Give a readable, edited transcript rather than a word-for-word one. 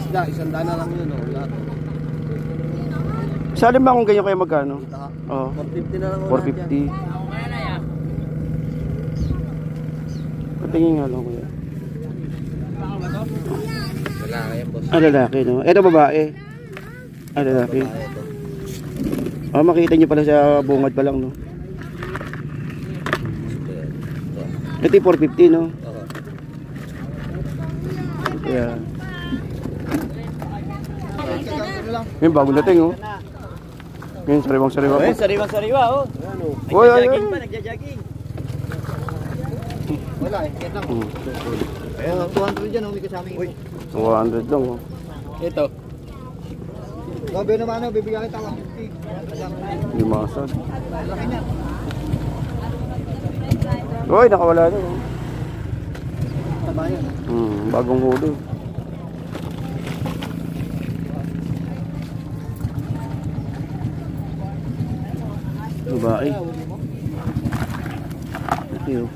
Isda, 100 na lang yun, oh. Lahat. Sa alin ba kung ganyan kayo magkano? Oo. 450 na lang. 450. Patingin nga lang kuya. Lalaki yan, boss. Ah, lalaki, no? Ito babae. Ah, lalaki. Ah, makita nyo pala sa bungad pa lang, no? Ito yung 450, no? Oo. Yeah. Yung bagong dating, oh. Ngayon, sariwang-sariwa po. Sariwang-sariwa, oh. Oy, oy, oy. Nagja-jogging. Wala, kaya lang. Ayun, 200 dyan, may kasama yung 200 lang, oh. ito. Gabi naman, bibigyan kita 150. Limasan. Uy, nakawala na, oh. Tabayan. Bagong huli. Babae. Ito yun.